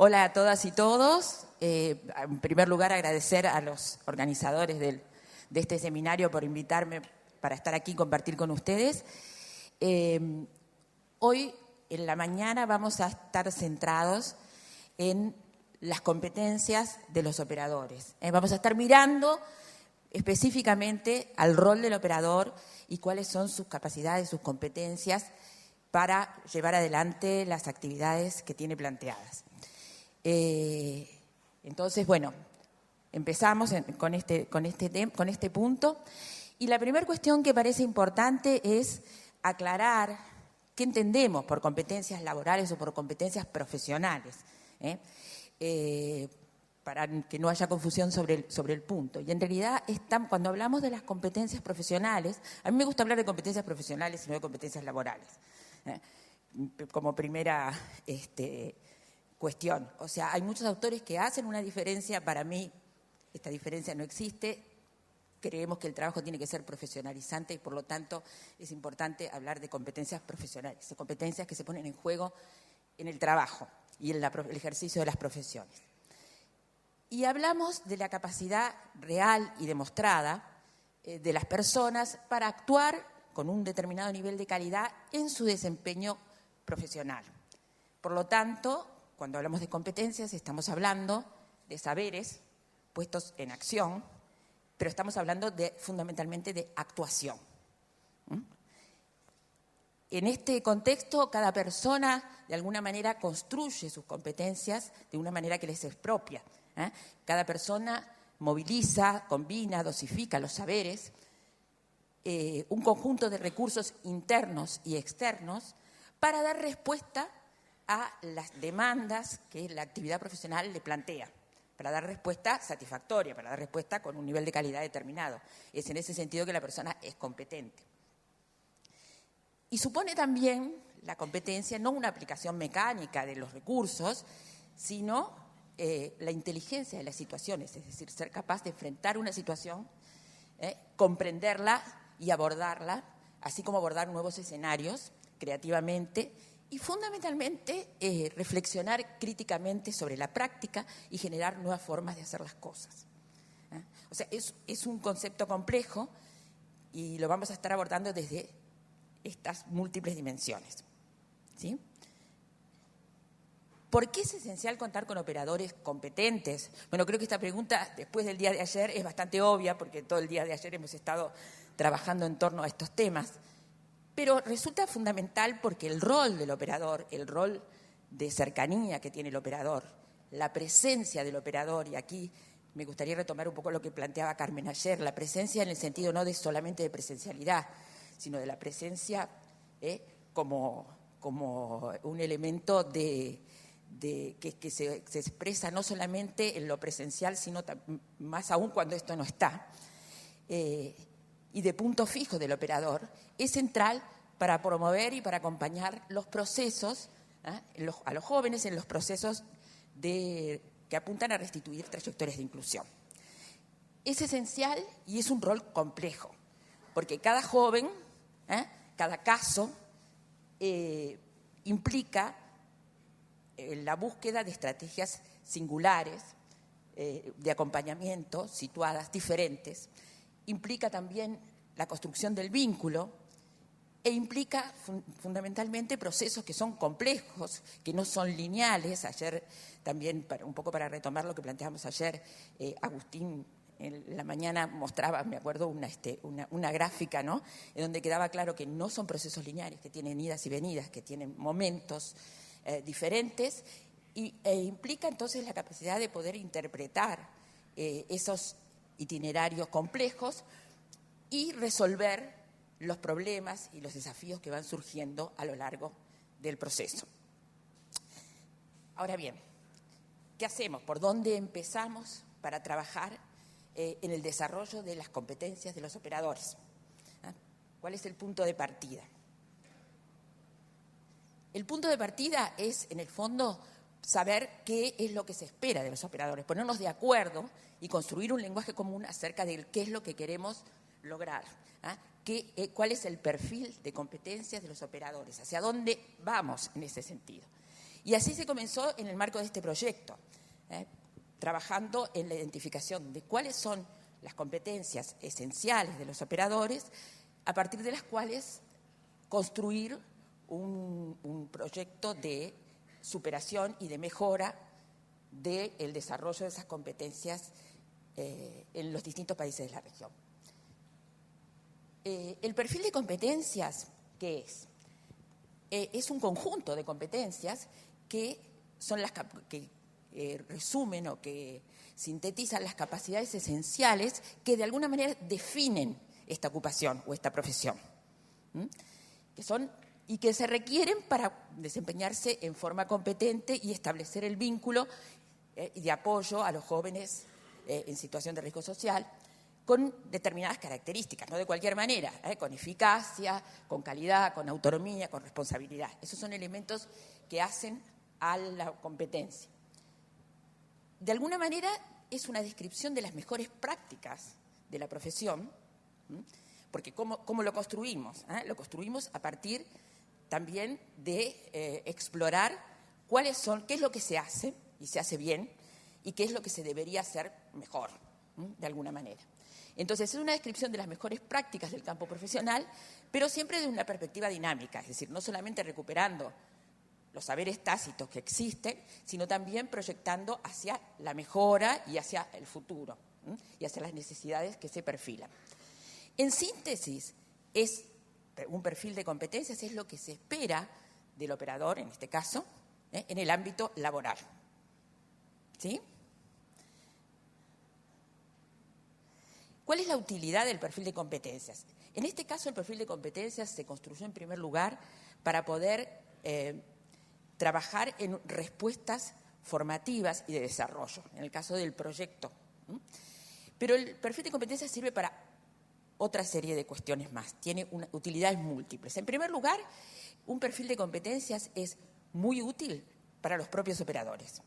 Hola a todas y todos. En primer lugar, agradecer a los organizadores de este seminario por invitarme para estar aquí y compartir con ustedes. Hoy, en la mañana, vamos a estar centrados en las competencias de los operadores. Vamos a estar mirando específicamente al rol del operador y cuáles son sus capacidades, sus competencias para llevar adelante las actividades que tiene planteadas. Entonces, bueno, empezamos con este punto. Y la primera cuestión que parece importante es aclarar qué entendemos por competencias laborales o por competencias profesionales, para que no haya confusión sobre el punto. Y en realidad, cuando hablamos de las competencias profesionales, a mí me gusta hablar de competencias profesionales y no de competencias laborales, como primera cuestión. O sea, hay muchos autores que hacen una diferencia. Para mí, esta diferencia no existe. Creemos que el trabajo tiene que ser profesionalizante y, por lo tanto, es importante hablar de competencias profesionales, de competencias que se ponen en juego en el trabajo y en el ejercicio de las profesiones. Y hablamos de la capacidad real y demostrada de las personas para actuar con un determinado nivel de calidad en su desempeño profesional. Por lo tanto, cuando hablamos de competencias, estamos hablando de saberes puestos en acción, pero estamos hablando fundamentalmente de actuación. En este contexto, cada persona, de alguna manera, construye sus competencias de una manera que les es propia. Cada persona moviliza, combina, dosifica los saberes, un conjunto de recursos internos y externos para dar respuesta a las demandas que la actividad profesional le plantea, para dar respuesta satisfactoria, para dar respuesta con un nivel de calidad determinado. Es en ese sentido que la persona es competente. Y supone también la competencia no una aplicación mecánica de los recursos, sino la inteligencia de las situaciones, es decir, ser capaz de enfrentar una situación, comprenderla y abordarla, así como abordar nuevos escenarios creativamente y fundamentalmente reflexionar críticamente sobre la práctica y generar nuevas formas de hacer las cosas. O sea, es un concepto complejo y lo vamos a estar abordando desde estas múltiples dimensiones. ¿Sí? ¿Por qué es esencial contar con operadores competentes? Bueno, creo que esta pregunta, después del día de ayer, es bastante obvia, porque todo el día de ayer hemos estado trabajando en torno a estos temas. Pero resulta fundamental porque el rol del operador, el rol de cercanía que tiene el operador, la presencia del operador, y aquí me gustaría retomar un poco lo que planteaba Carmen ayer, la presencia en el sentido no de solamente de presencialidad, sino de la presencia como un elemento que se expresa no solamente en lo presencial, sino más aún cuando esto no está. Y de punto fijo del operador, es central para promover y para acompañar los procesos, a los jóvenes en los procesos que apuntan a restituir trayectorias de inclusión. Es esencial y es un rol complejo, porque cada joven, cada caso, implica la búsqueda de estrategias singulares de acompañamiento, situadas, diferentes. Implica también la construcción del vínculo e implica fundamentalmente procesos que son complejos, que no son lineales. Ayer también, un poco para retomar lo que planteamos ayer, Agustín en la mañana mostraba, me acuerdo, una gráfica, ¿no?, en donde quedaba claro que no son procesos lineales, que tienen idas y venidas, que tienen momentos diferentes, e implica entonces la capacidad de poder interpretar esos itinerarios complejos y resolver los problemas y los desafíos que van surgiendo a lo largo del proceso. Ahora bien, ¿qué hacemos? ¿Por dónde empezamos para trabajar en el desarrollo de las competencias de los operadores? ¿Cuál es el punto de partida? El punto de partida es, en el fondo, saber qué es lo que se espera de los operadores, ponernos de acuerdo y construir un lenguaje común acerca de qué es lo que queremos lograr, cuál es el perfil de competencias de los operadores, hacia dónde vamos en ese sentido. Y así se comenzó en el marco de este proyecto, trabajando en la identificación de cuáles son las competencias esenciales de los operadores, a partir de las cuales construir un proyecto de superación y de mejora del desarrollo de esas competencias en los distintos países de la región. El perfil de competencias, ¿qué es? Es un conjunto de competencias que son las que resumen o que sintetizan las capacidades esenciales que de alguna manera definen esta ocupación o esta profesión, que son y que se requieren para desempeñarse en forma competente y establecer el vínculo de apoyo a los jóvenes en situación de riesgo social, con determinadas características, no de cualquier manera, con eficacia, con calidad, con autonomía, con responsabilidad. Esos son elementos que hacen a la competencia. De alguna manera es una descripción de las mejores prácticas de la profesión, porque ¿cómo lo construimos? Lo construimos a partir también de explorar qué es lo que se hace, y se hace bien, y qué es lo que se debería hacer mejor, de alguna manera. Entonces, es una descripción de las mejores prácticas del campo profesional, pero siempre de una perspectiva dinámica, es decir, no solamente recuperando los saberes tácitos que existen, sino también proyectando hacia la mejora y hacia el futuro, y hacia las necesidades que se perfilan. En síntesis, un perfil de competencias es lo que se espera del operador, en este caso, en el ámbito laboral. ¿Sí? ¿Cuál es la utilidad del perfil de competencias? En este caso, el perfil de competencias se construyó en primer lugar para poder trabajar en respuestas formativas y de desarrollo, en el caso del proyecto. Pero el perfil de competencias sirve para otra serie de cuestiones más, tiene utilidades múltiples. En primer lugar, un perfil de competencias es muy útil para los propios operadores.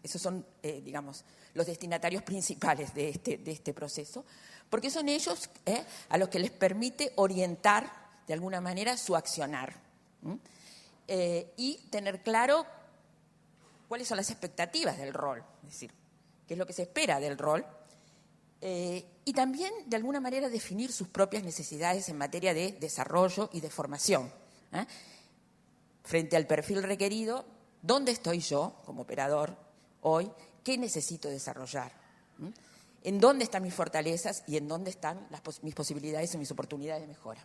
Esos son, digamos, los destinatarios principales de este proceso, porque son ellos a los que les permite orientar de alguna manera su accionar y tener claro cuáles son las expectativas del rol, es decir, qué es lo que se espera del rol, y también de alguna manera definir sus propias necesidades en materia de desarrollo y de formación. Frente al perfil requerido, ¿dónde estoy yo como operador hoy? ¿Qué necesito desarrollar? ¿En dónde están mis fortalezas y en dónde están mis posibilidades y mis oportunidades de mejora?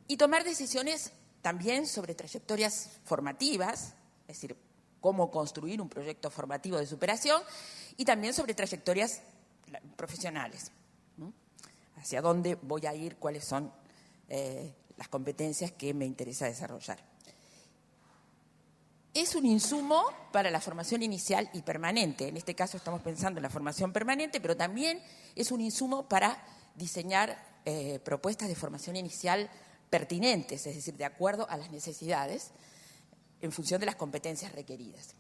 Y tomar decisiones también sobre trayectorias formativas, es decir, cómo construir un proyecto formativo de superación, y también sobre trayectorias profesionales. ¿Hacia dónde voy a ir? ¿Cuáles son las competencias que me interesa desarrollar? Es un insumo para la formación inicial y permanente. En este caso estamos pensando en la formación permanente, pero también es un insumo para diseñar propuestas de formación inicial pertinentes, es decir, de acuerdo a las necesidades, en función de las competencias requeridas.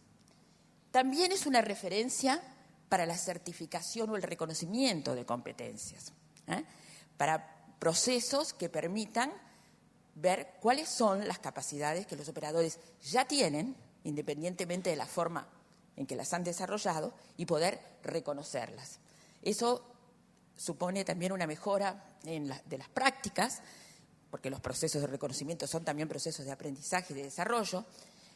También es una referencia para la certificación o el reconocimiento de competencias, para procesos que permitan ver cuáles son las capacidades que los operadores ya tienen, independientemente de la forma en que las han desarrollado, y poder reconocerlas. Eso supone también una mejora de las prácticas, porque los procesos de reconocimiento son también procesos de aprendizaje y de desarrollo,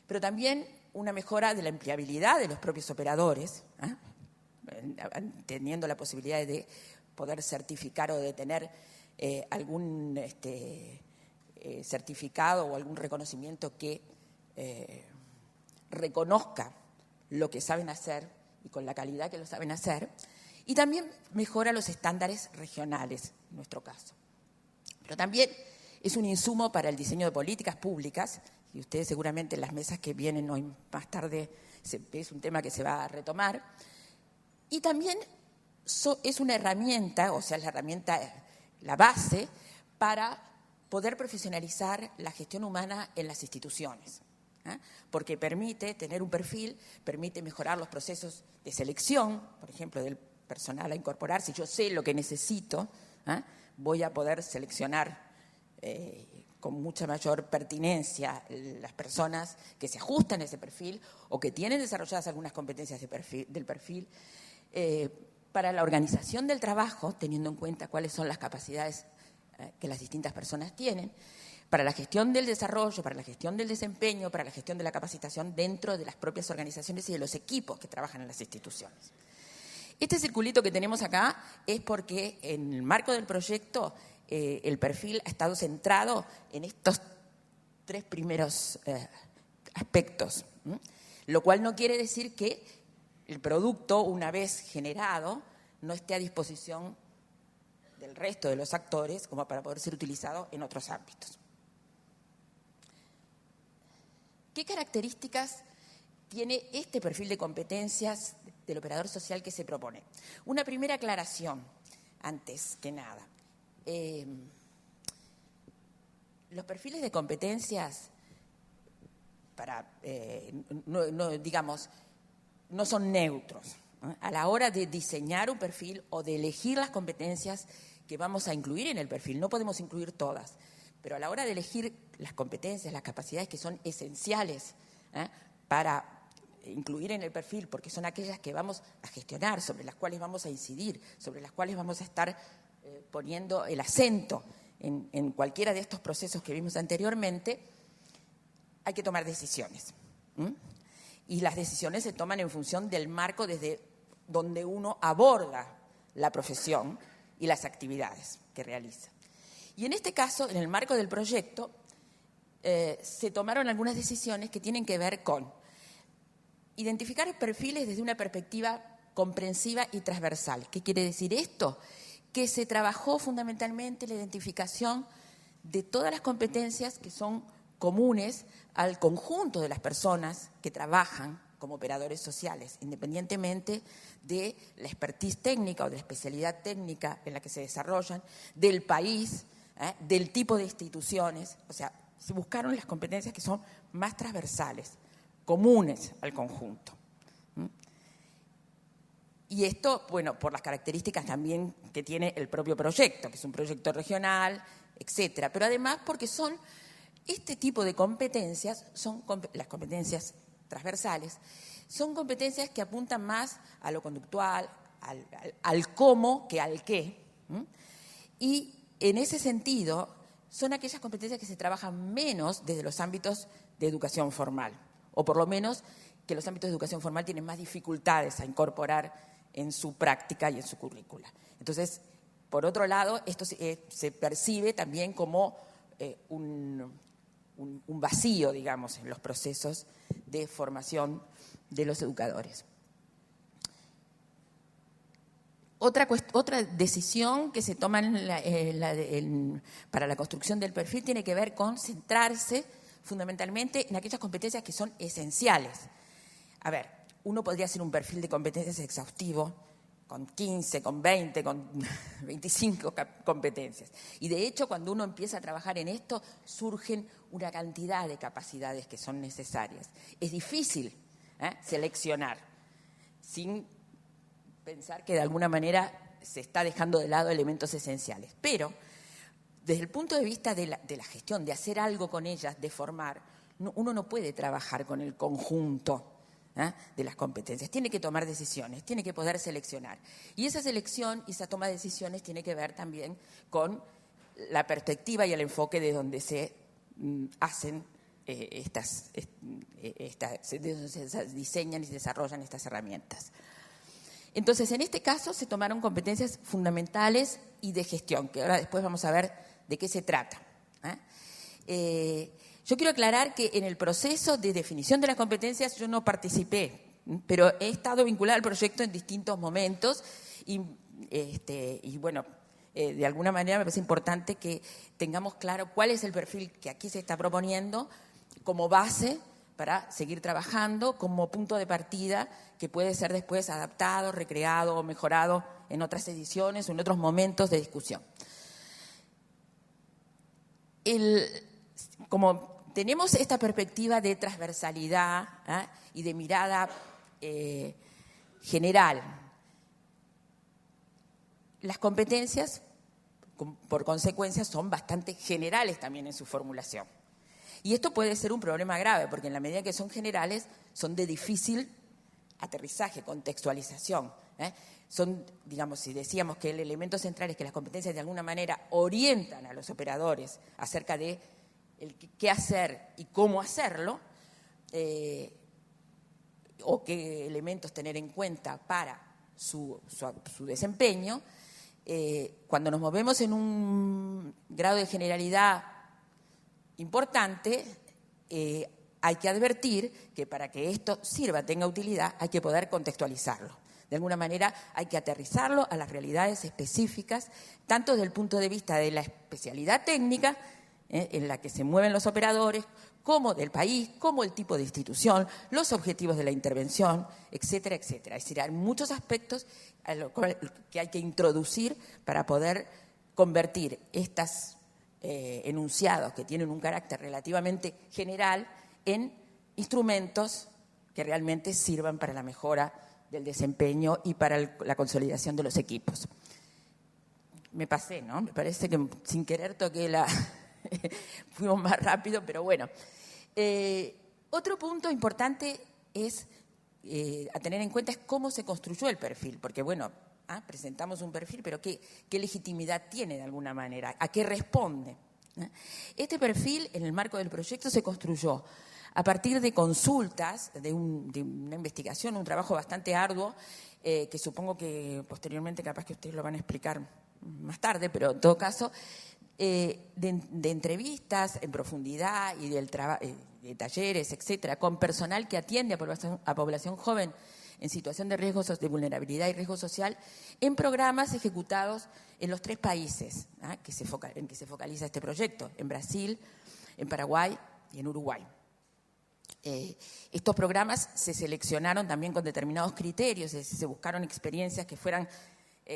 pero también una mejora de la empleabilidad de los propios operadores, teniendo la posibilidad de poder certificar o de tener algún certificado o algún reconocimiento que reconozca lo que saben hacer y con la calidad que lo saben hacer, y también mejora los estándares regionales, en nuestro caso. Pero también es un insumo para el diseño de políticas públicas, y ustedes seguramente en las mesas que vienen hoy más tarde es un tema que se va a retomar, y también es una herramienta, o sea, es la base para poder profesionalizar la gestión humana en las instituciones, porque permite tener un perfil, permite mejorar los procesos de selección, por ejemplo, del personal a incorporar. Si yo sé lo que necesito, voy a poder seleccionar con mucha mayor pertinencia las personas que se ajustan a ese perfil o que tienen desarrolladas algunas competencias del perfil, para la organización del trabajo, teniendo en cuenta cuáles son las capacidades que las distintas personas tienen, para la gestión del desarrollo, para la gestión del desempeño, para la gestión de la capacitación dentro de las propias organizaciones y de los equipos que trabajan en las instituciones. Este circulito que tenemos acá es porque en el marco del proyecto el perfil ha estado centrado en estos 3 primeros aspectos, lo cual no quiere decir que el producto, una vez generado, no esté a disposición del resto de los actores como para poder ser utilizado en otros ámbitos. ¿Qué características tiene este perfil de competencias del operador social que se propone? Una primera aclaración, antes que nada. Los perfiles de competencias no son neutros. A la hora de diseñar un perfil o de elegir las competencias que vamos a incluir en el perfil, no podemos incluir todas, pero a la hora de elegir las competencias, las capacidades que son esenciales para incluir en el perfil, porque son aquellas que vamos a gestionar, sobre las cuales vamos a incidir, sobre las cuales vamos a estar poniendo el acento en cualquiera de estos procesos que vimos anteriormente, hay que tomar decisiones. Y las decisiones se toman en función del marco desde donde uno aborda la profesión y las actividades que realiza. Y en este caso, en el marco del proyecto, se tomaron algunas decisiones que tienen que ver con identificar perfiles desde una perspectiva comprensiva y transversal. ¿Qué quiere decir esto? Que se trabajó fundamentalmente la identificación de todas las competencias que son comunes al conjunto de las personas que trabajan como operadores sociales, independientemente de la expertise técnica o de la especialidad técnica en la que se desarrollan, del país, del tipo de instituciones. O sea, se buscaron las competencias que son más transversales, comunes al conjunto. Y esto, bueno, por las características también que tiene el propio proyecto, que es un proyecto regional, etcétera, pero además porque son este tipo de competencias, son las competencias transversales, son competencias que apuntan más a lo conductual, al cómo que al qué. Y en ese sentido, son aquellas competencias que se trabajan menos desde los ámbitos de educación formal, o por lo menos que los ámbitos de educación formal tienen más dificultades a incorporar en su práctica y en su currícula. Entonces, por otro lado, esto se percibe también como un vacío, digamos, en los procesos de formación de los educadores. Otra decisión que se toma para la construcción del perfil tiene que ver con centrarse fundamentalmente en aquellas competencias que son esenciales. A ver, uno podría hacer un perfil de competencias exhaustivo con 15, con 20, con 25 competencias. Y de hecho, cuando uno empieza a trabajar en esto, surgen una cantidad de capacidades que son necesarias. Es difícil seleccionar sin pensar que de alguna manera se está dejando de lado elementos esenciales. Pero, desde el punto de vista de la gestión, de hacer algo con ellas, de formar, uno no puede trabajar con el conjunto de las competencias. Tiene que tomar decisiones, tiene que poder seleccionar. Y esa selección y esa toma de decisiones tiene que ver también con la perspectiva y el enfoque de donde se hacen se diseñan y se desarrollan estas herramientas. Entonces, en este caso se tomaron competencias fundamentales y de gestión, que ahora después vamos a ver de qué se trata. Yo quiero aclarar que en el proceso de definición de las competencias yo no participé, pero he estado vinculada al proyecto en distintos momentos y bueno, de alguna manera me parece importante que tengamos claro cuál es el perfil que aquí se está proponiendo como base para seguir trabajando, como punto de partida que puede ser después adaptado, recreado o mejorado en otras ediciones o en otros momentos de discusión. Como tenemos esta perspectiva de transversalidad y de mirada general, las competencias por consecuencia son bastante generales también en su formulación. Y esto puede ser un problema grave, porque en la medida que son generales, son de difícil aterrizaje, contextualización. Son, digamos, si decíamos que el elemento central es que las competencias de alguna manera orientan a los operadores acerca de qué hacer y cómo hacerlo, o qué elementos tener en cuenta para su desempeño, cuando nos movemos en un grado de generalidad importante, hay que advertir que para que esto sirva, tenga utilidad, hay que poder contextualizarlo. De alguna manera hay que aterrizarlo a las realidades específicas, tanto desde el punto de vista de la especialidad técnica en la que se mueven los operadores, como del país, como el tipo de institución, los objetivos de la intervención, etcétera, etcétera. Es decir, hay muchos aspectos que hay que introducir para poder convertir estos enunciados que tienen un carácter relativamente general en instrumentos que realmente sirvan para la mejora del desempeño y para la consolidación de los equipos. Me pasé, ¿no? Me parece que sin querer toqué la... Fuimos más rápido, pero bueno. Otro punto importante es a tener en cuenta es cómo se construyó el perfil, porque bueno, presentamos un perfil, pero ¿qué legitimidad tiene de alguna manera? ¿A qué responde? Este perfil, en el marco del proyecto, se construyó a partir de consultas, de una investigación, un trabajo bastante arduo, que supongo que posteriormente capaz que ustedes lo van a explicar más tarde, pero en todo caso, de entrevistas en profundidad y de talleres, etcétera, con personal que atiende a población joven en situación de riesgo de vulnerabilidad y riesgo social, en programas ejecutados en los 3 países en que se focaliza este proyecto, en Brasil, en Paraguay y en Uruguay. Estos programas se seleccionaron también con determinados criterios, es decir, se buscaron experiencias que fueran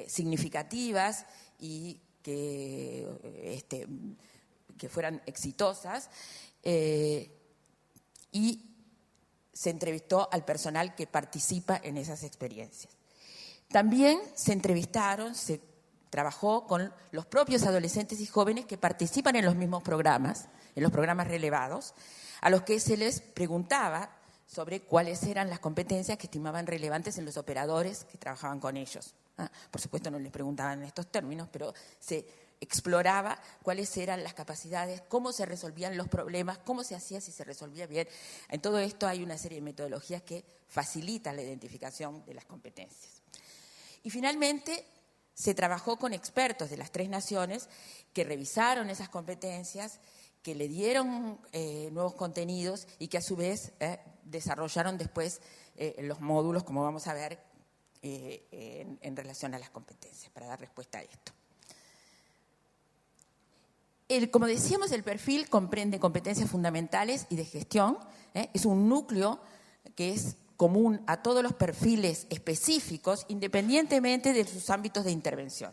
significativas y que fueran exitosas, y se entrevistó al personal que participa en esas experiencias. También se trabajó con los propios adolescentes y jóvenes que participan en los mismos programas, en los programas relevados, a los que se les preguntaba sobre cuáles eran las competencias que estimaban relevantes en los operadores que trabajaban con ellos. Por supuesto no les preguntaban en estos términos, pero se exploraba cuáles eran las capacidades, cómo se resolvían los problemas, cómo se hacía si se resolvía bien. En todo esto hay una serie de metodologías que facilitan la identificación de las competencias. Y finalmente se trabajó con expertos de las 3 naciones que revisaron esas competencias, que le dieron nuevos contenidos y que a su vez desarrollaron después los módulos, como vamos a ver, en relación a las competencias, para dar respuesta a esto. Como decíamos, el perfil comprende competencias fundamentales y de gestión. Es un núcleo que es común a todos los perfiles específicos, independientemente de sus ámbitos de intervención.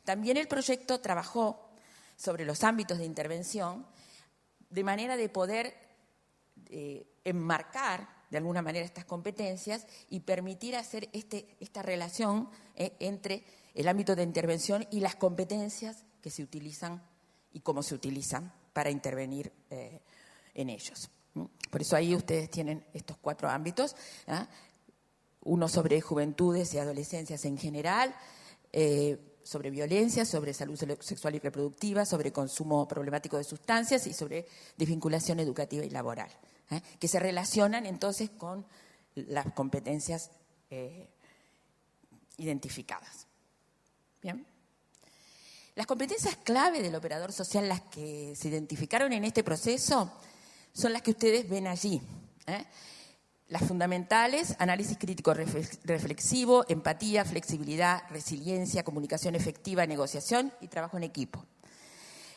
También el proyecto trabajó sobre los ámbitos de intervención de manera de poder enmarcar de alguna manera estas competencias y permitir hacer esta relación entre el ámbito de intervención y las competencias que se utilizan y cómo se utilizan para intervenir en ellos. Por eso ahí ustedes tienen estos 4 ámbitos, uno sobre juventudes y adolescencias en general, sobre violencia, sobre salud sexual y reproductiva, sobre consumo problemático de sustancias y sobre desvinculación educativa y laboral, que se relacionan entonces con las competencias identificadas. Bien. Las competencias clave del operador social, las que se identificaron en este proceso, son las que ustedes ven allí. Las fundamentales: análisis crítico reflexivo, empatía, flexibilidad, resiliencia, comunicación efectiva, negociación y trabajo en equipo.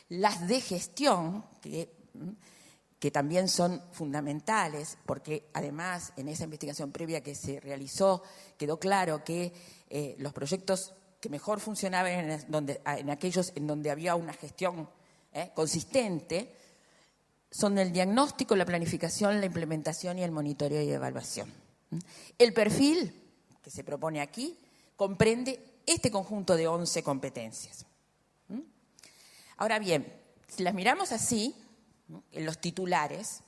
Las de gestión, que también son fundamentales, porque además en esa investigación previa que se realizó quedó claro que los proyectos que mejor funcionaban en aquellos en donde había una gestión consistente, son el diagnóstico, la planificación, la implementación y el monitoreo y evaluación. El perfil que se propone aquí comprende este conjunto de 11 competencias. Ahora bien, si las miramos así, ¿no?, en los titulares,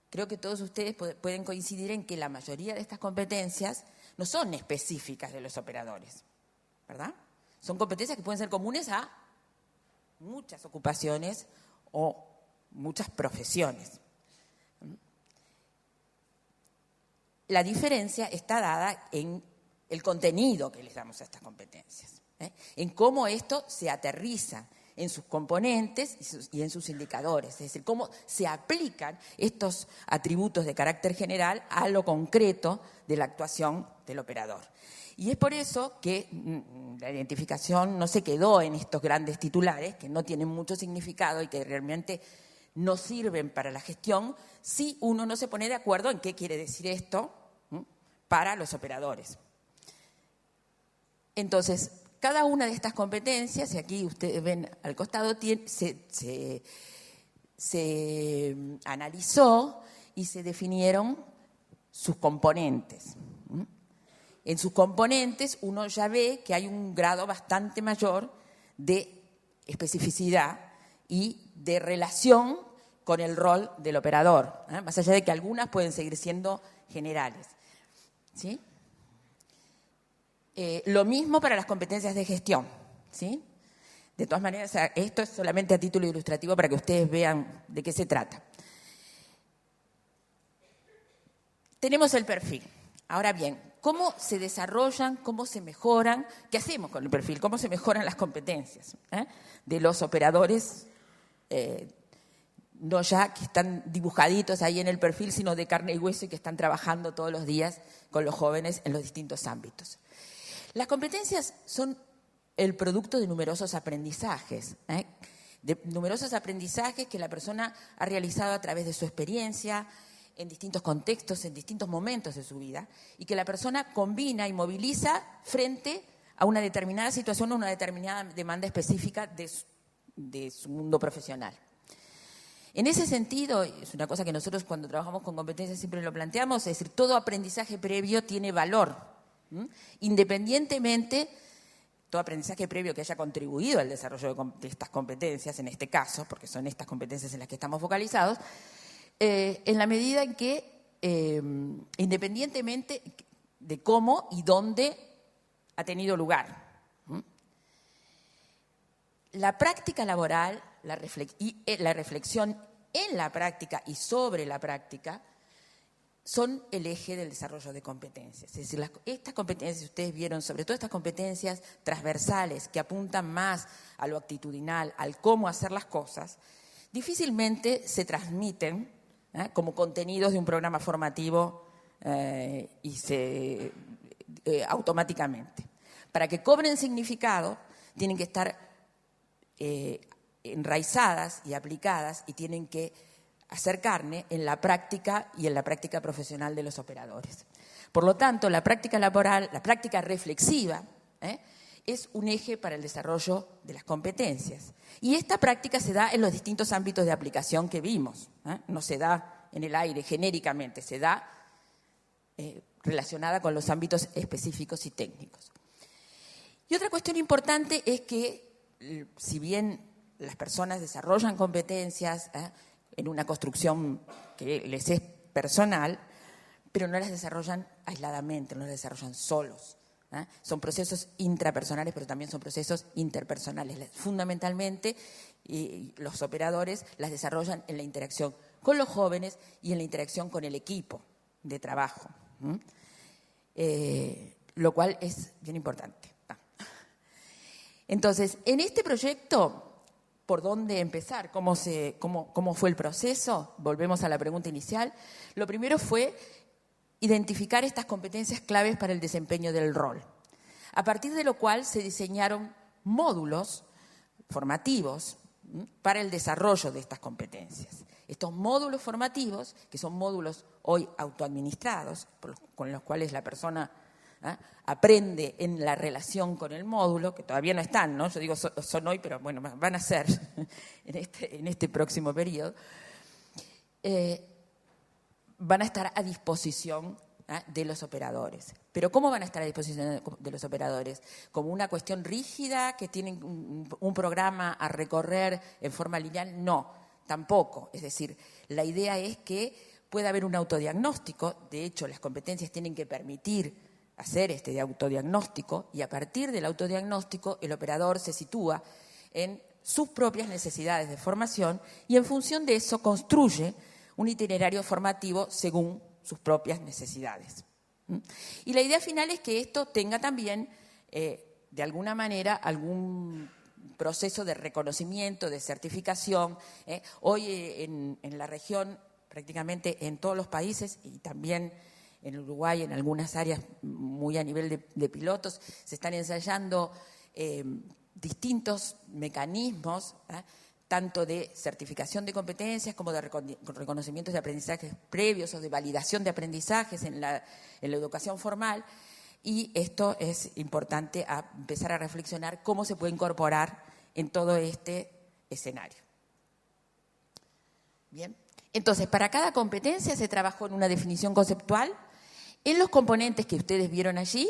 creo que todos ustedes pueden coincidir en que la mayoría de estas competencias no son específicas de los operadores, ¿verdad? Son competencias que pueden ser comunes a muchas ocupaciones o muchas profesiones. La diferencia está dada en el contenido que les damos a estas competencias, en cómo esto se aterriza en sus componentes y en sus indicadores, es decir, cómo se aplican estos atributos de carácter general a lo concreto de la actuación del operador. Y es por eso que la identificación no se quedó en estos grandes titulares, que no tienen mucho significado y que realmente no sirven para la gestión, si uno no se pone de acuerdo en qué quiere decir esto para los operadores. Entonces, cada una de estas competencias, y aquí ustedes ven al costado, se analizó y se definieron sus componentes. En sus componentes uno ya ve que hay un grado bastante mayor de especificidad y de relación con el rol del operador, más allá de que algunas pueden seguir siendo generales, ¿sí? Lo mismo para las competencias de gestión, ¿sí? De todas maneras, esto es solamente a título ilustrativo para que ustedes vean de qué se trata. Tenemos el perfil. Ahora bien, ¿cómo se desarrollan, cómo se mejoran? ¿Qué hacemos con el perfil? ¿Cómo se mejoran las competencias de los operadores? No ya que están dibujaditos ahí en el perfil, sino de carne y hueso y que están trabajando todos los días con los jóvenes en los distintos ámbitos. Las competencias son el producto de numerosos aprendizajes, de numerosos aprendizajes que la persona ha realizado a través de su experiencia, en distintos contextos, en distintos momentos de su vida, y que la persona combina y moviliza frente a una determinada situación o una determinada demanda específica de su mundo profesional. En ese sentido, es una cosa que nosotros cuando trabajamos con competencias siempre lo planteamos, es decir, todo aprendizaje previo tiene valor, independientemente, todo aprendizaje previo que haya contribuido al desarrollo de estas competencias, en este caso, porque son estas competencias en las que estamos focalizados, en la medida en que, independientemente de cómo y dónde ha tenido lugar. La práctica laboral, la reflexión en la práctica y sobre la práctica son el eje del desarrollo de competencias. Es decir, estas competencias, ustedes vieron, sobre todo estas competencias transversales que apuntan más a lo actitudinal, al cómo hacer las cosas, difícilmente se transmiten como contenidos de un programa formativo automáticamente. Para que cobren significado, tienen que estar enraizadas y aplicadas y tienen que hacer carne en la práctica y en la práctica profesional de los operadores. Por lo tanto, la práctica laboral, la práctica reflexiva, es un eje para el desarrollo de las competencias. Y esta práctica se da en los distintos ámbitos de aplicación que vimos. No se da en el aire genéricamente, se da relacionada con los ámbitos específicos y técnicos. Y otra cuestión importante es que, si bien las personas desarrollan competencias en una construcción que les es personal, pero no las desarrollan aisladamente, no las desarrollan solos. Son procesos intrapersonales, pero también son procesos interpersonales. Fundamentalmente, los operadores las desarrollan en la interacción con los jóvenes y en la interacción con el equipo de trabajo, lo cual es bien importante. Entonces, en este proyecto, ¿por dónde empezar? ¿Cómo fue el proceso? Volvemos a la pregunta inicial. Lo primero fue identificar estas competencias claves para el desempeño del rol, a partir de lo cual se diseñaron módulos formativos para el desarrollo de estas competencias. Estos módulos formativos, que son módulos hoy autoadministrados, con los cuales la persona aprende en la relación con el módulo, que todavía no están, ¿no? Yo digo son hoy, pero bueno, van a ser en este próximo periodo, van a estar a disposición de los operadores. Pero ¿cómo van a estar a disposición de los operadores? ¿Como una cuestión rígida que tienen un programa a recorrer en forma lineal? No, tampoco. Es decir, la idea es que pueda haber un autodiagnóstico. De hecho, las competencias tienen que permitir hacer este autodiagnóstico, y a partir del autodiagnóstico el operador se sitúa en sus propias necesidades de formación y en función de eso construye un itinerario formativo según sus propias necesidades. Y la idea final es que esto tenga también, de alguna manera, algún proceso de reconocimiento, de certificación. Hoy en la región, prácticamente en todos los países y también en Uruguay, en algunas áreas muy a nivel de pilotos, se están ensayando distintos mecanismos, tanto de certificación de competencias como de reconocimientos de aprendizajes previos o de validación de aprendizajes en la educación formal, y esto es importante empezar a reflexionar cómo se puede incorporar en todo este escenario. Bien, entonces, para cada competencia se trabajó en una definición conceptual, en los componentes que ustedes vieron allí,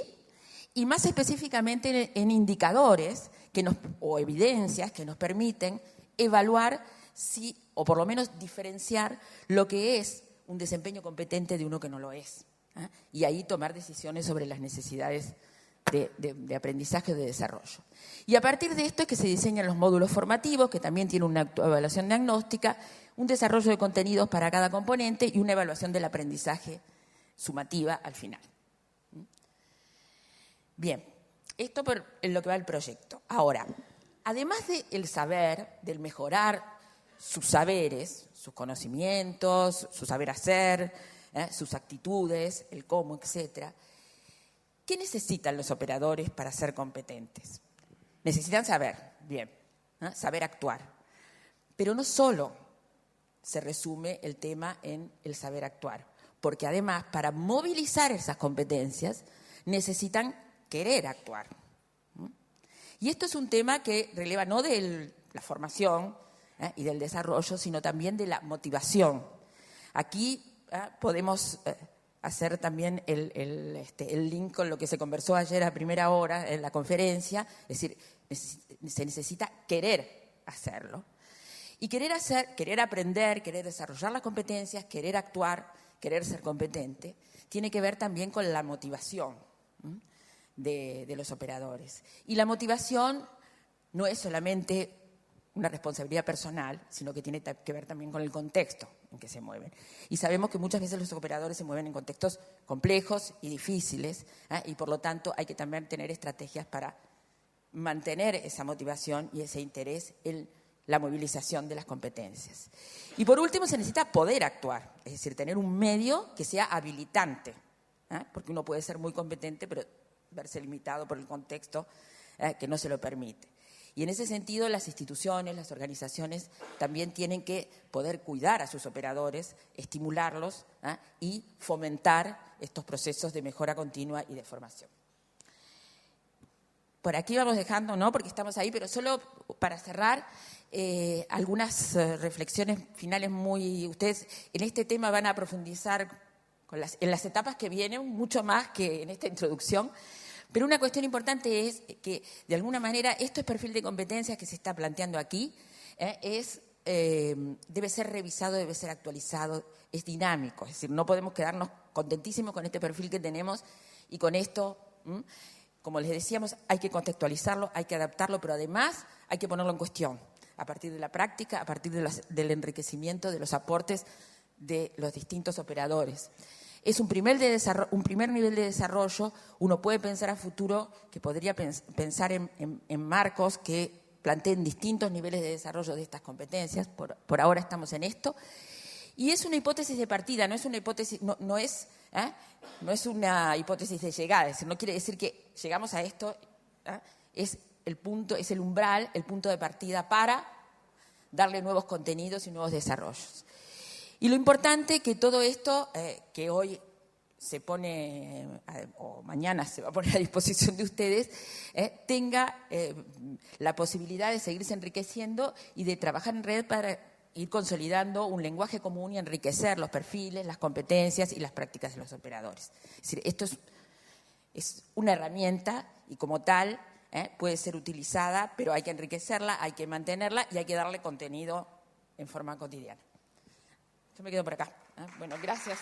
y más específicamente en indicadores o evidencias que nos permiten evaluar si, o por lo menos diferenciar lo que es un desempeño competente de uno que no lo es. Y ahí tomar decisiones sobre las necesidades de aprendizaje o de desarrollo. Y a partir de esto es que se diseñan los módulos formativos, que también tienen una evaluación diagnóstica, un desarrollo de contenidos para cada componente y una evaluación del aprendizaje sumativa al final. Bien, esto por lo que va el proyecto. Ahora, además del saber, del mejorar sus saberes, sus conocimientos, su saber hacer, sus actitudes, el cómo, etcétera, ¿qué necesitan los operadores para ser competentes? Necesitan saber, bien, saber actuar. Pero no solo se resume el tema en el saber actuar, porque además, para movilizar esas competencias, necesitan querer actuar. Y esto es un tema que releva no de la formación y del desarrollo, sino también de la motivación. Aquí podemos hacer también el link con lo que se conversó ayer a primera hora en la conferencia, es decir, se necesita querer hacerlo. Y querer aprender, querer desarrollar las competencias, querer actuar, querer ser competente, tiene que ver también con la motivación de los operadores. Y la motivación no es solamente una responsabilidad personal, sino que tiene que ver también con el contexto en que se mueven. Y sabemos que muchas veces los operadores se mueven en contextos complejos y difíciles, y por lo tanto hay que también tener estrategias para mantener esa motivación y ese interés en la movilización de las competencias. Y por último, se necesita poder actuar, es decir, tener un medio que sea habilitante, porque uno puede ser muy competente, pero verse limitado por el contexto que no se lo permite. Y en ese sentido, las instituciones, las organizaciones también tienen que poder cuidar a sus operadores, estimularlos y fomentar estos procesos de mejora continua y de formación. Por aquí vamos dejando, ¿no? Porque estamos ahí, pero solo para cerrar, algunas reflexiones finales muy... Ustedes en este tema van a profundizar en las etapas que vienen, mucho más que en esta introducción. Pero una cuestión importante es que, de alguna manera, este perfil de competencias que se está planteando aquí debe ser revisado, debe ser actualizado, es dinámico. Es decir, no podemos quedarnos contentísimos con este perfil que tenemos y con esto, como les decíamos, hay que contextualizarlo, hay que adaptarlo, pero además hay que ponerlo en cuestión a partir de la práctica, a partir del enriquecimiento de los aportes de los distintos operadores. Es un primer nivel de desarrollo. Uno puede pensar a futuro que podría pensar en marcos que planteen distintos niveles de desarrollo de estas competencias. Por ahora estamos en esto. Y es una hipótesis de partida, no es una hipótesis, no es una hipótesis de llegada. Es decir, no quiere decir que llegamos a esto, es el punto, es el umbral, el punto de partida para darle nuevos contenidos y nuevos desarrollos. Y lo importante que todo esto que hoy se pone, o mañana se va a poner a disposición de ustedes, tenga la posibilidad de seguirse enriqueciendo y de trabajar en red para ir consolidando un lenguaje común y enriquecer los perfiles, las competencias y las prácticas de los operadores. Es decir, esto es una herramienta y como tal puede ser utilizada, pero hay que enriquecerla, hay que mantenerla y hay que darle contenido en forma cotidiana. Yo me quedo por acá. Bueno, gracias.